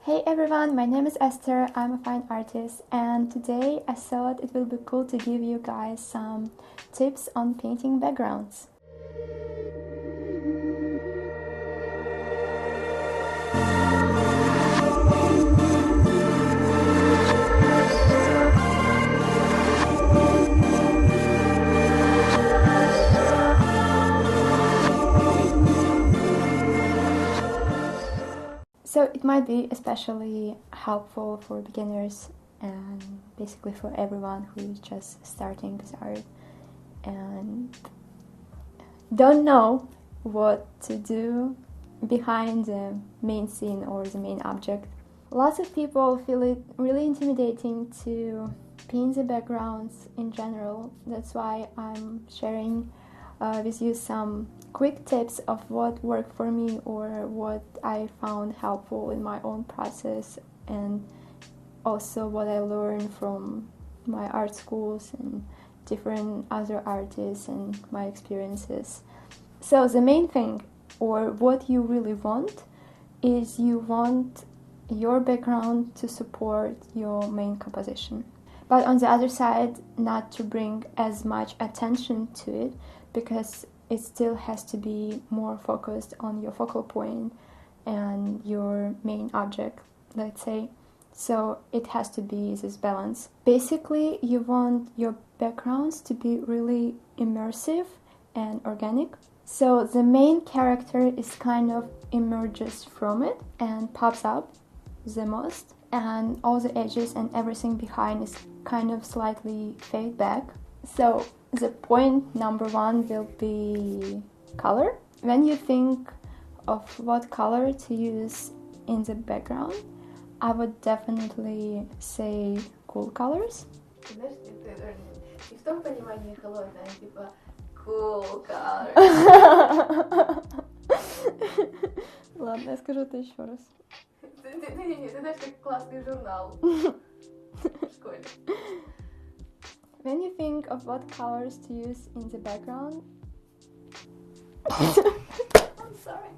Hey everyone, my name is Esther, I'm a fine artist, and today I thought it will be cool to give you guys some tips on painting backgrounds. So it might be especially helpful for beginners and basically for everyone who is just starting with art and don't know what to do behind the main scene or the main object. Lots of people feel it really intimidating to paint the backgrounds in general. That's why I'm sharing with you some quick tips of what worked for me or what I found helpful in my own process, and also what I learned from my art schools and different other artists and my experiences. So the main thing, or what you really want, is you want your background to support your main composition. But on the other side, not to bring as much attention to it, because it still has to be more focused on your focal point and your main object, let's say. So it has to be this balance. Basically, you want your backgrounds to be really immersive and organic. So the main character is kind of emerges from it and pops up the most, and all the edges and everything behind is kind of slightly fade back. So the point number one will be color. When you think of what color to use in the background, I would definitely say cool colors. Знаешь, и в том понимании холодное, типа cool colors. Ладно, я скажу это еще раз. Ты знаешь, как классный журнал в школе. When you think of what colors to use in the background, I'm sorry.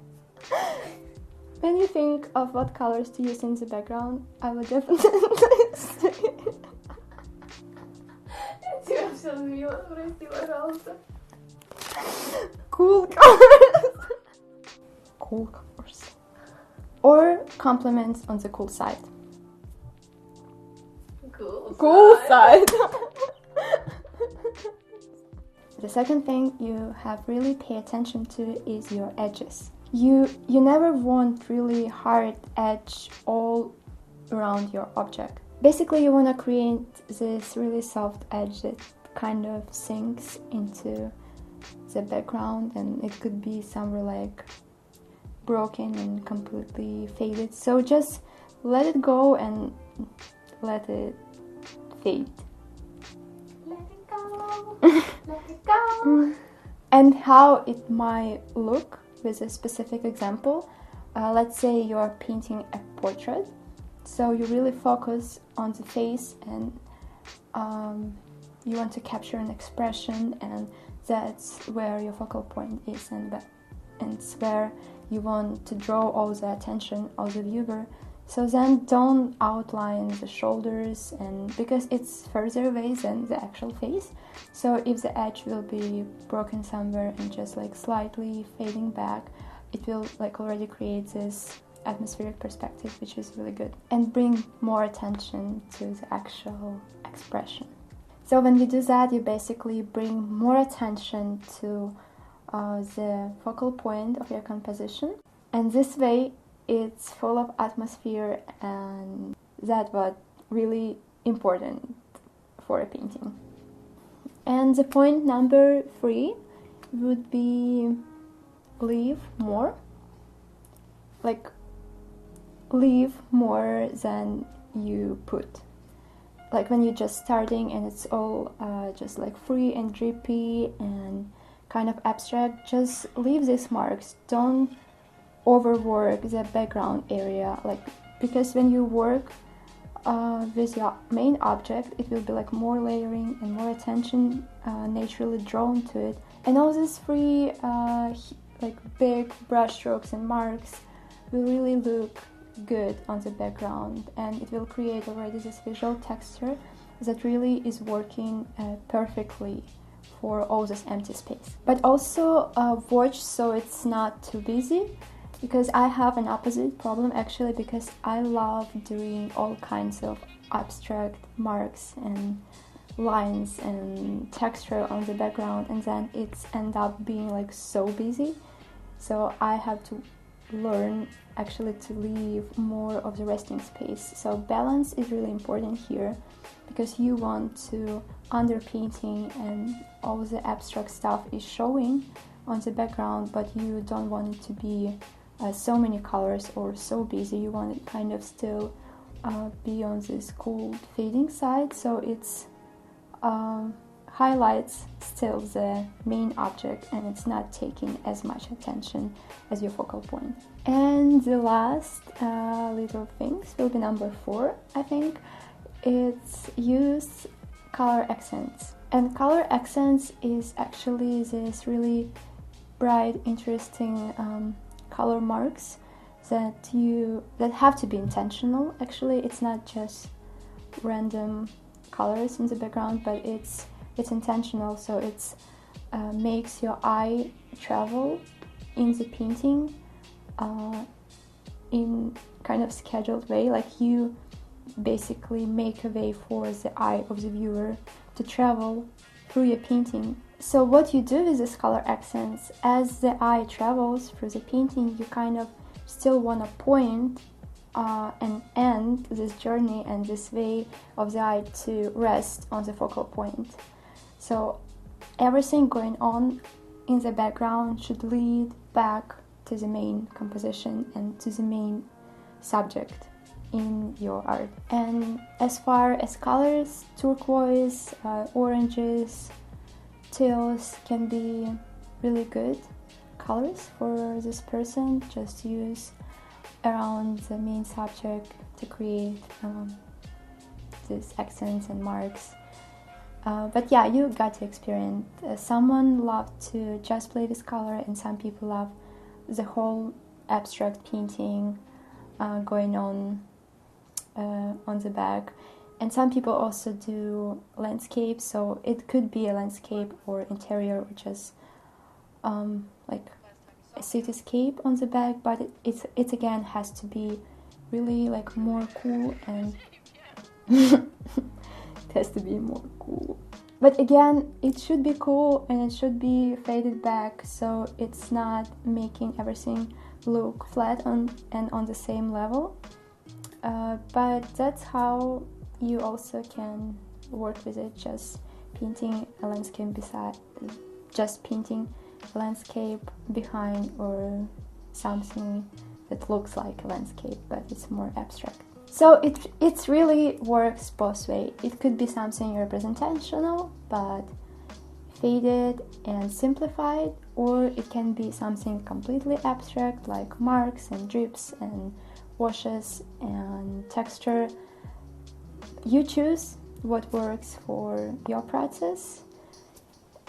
When you think of what colors to use in the background, I would definitely say Я тебя все сбила, прости, пожалуйста. cool colors. Cool colors. Or compliments on the cool side. Cool side. The second thing you have really pay attention to is your edges. You never want really hard edge all around your object. Basically, you want to create this really soft edge that kind of sinks into the background, and it could be somewhere like broken and completely faded. So just let it go and let it fade. Let it go, let it go. And how it might look with a specific example. Let's say you're painting a portrait, so you really focus on the face and you want to capture an expression, and that's where your focal point is, and it's where you want to draw all the attention of the viewer. So then don't outline the shoulders, and because it's further away than the actual face. So if the edge will be broken somewhere and just like slightly fading back, it will like already create this atmospheric perspective, which is really good, and bring more attention to the actual expression. So when you do that, you basically bring more attention to the focal point of your composition, and this way it's full of atmosphere, and that's what really important for a painting. And the point number 3 would be leave more. Like, leave more than you put. Like when you're just starting and it's all just like free and drippy and kind of abstract, just leave these marks. Don't overwork the background area, like, because when you work with your main object, it will be like more layering and more attention naturally drawn to it, and all these free like big brush strokes and marks will really look good on the background, and it will create already this visual texture that really is working perfectly for all this empty space. But also watch so it's not too busy, because I have an opposite problem actually, because I love doing all kinds of abstract marks and lines and texture on the background, and then it's end up being like so busy. So I have to learn actually to leave more of the resting space. So balance is really important here, because you want to underpainting and all the abstract stuff is showing on the background, but you don't want it to be so many colors or so busy. You want it kind of still be on this cool fading side, so it's highlights still the main object and it's not taking as much attention as your focal point. And the last little things will be number 4, I think. It's use color accents. And color accents is actually this really bright, interesting color marks that have to be intentional. Actually, it's not just random colors in the background, but it's intentional, so it's makes your eye travel in the painting in kind of scheduled way, like you basically make a way for the eye of the viewer to travel through your painting. So what you do with these color accents, as the eye travels through the painting, you kind of still want to point and end this journey and this way of the eye to rest on the focal point. So everything going on in the background should lead back to the main composition and to the main subject in your art. And as far as colors, turquoise, oranges, teals can be really good colors for this person. Just use around the main subject to create these accents and marks. But yeah, you got to experiment. Someone loved to just play with color, and some people love the whole abstract painting going on the back. And some people also do landscape, so it could be a landscape or interior, or just like a cityscape on the back, but it again has to be really like more cool, and it has to be more cool. But again, it should be cool and it should be faded back, so it's not making everything look flat and on the same level. But that's how you also can work with it, just painting a landscape beside, just painting a landscape behind, or something that looks like a landscape but it's more abstract. So it really works both ways. It could be something representational but faded and simplified, or it can be something completely abstract like marks and drips and washes and texture. You choose what works for your process,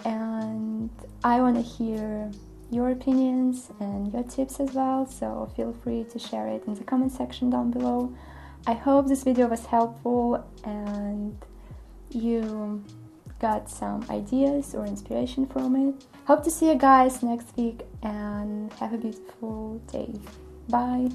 and I want to hear your opinions and your tips as well, so feel free to share it in the comment section down below. I hope this video was helpful and you got some ideas or inspiration from it. Hope to see you guys next week, and have a beautiful day. Bye!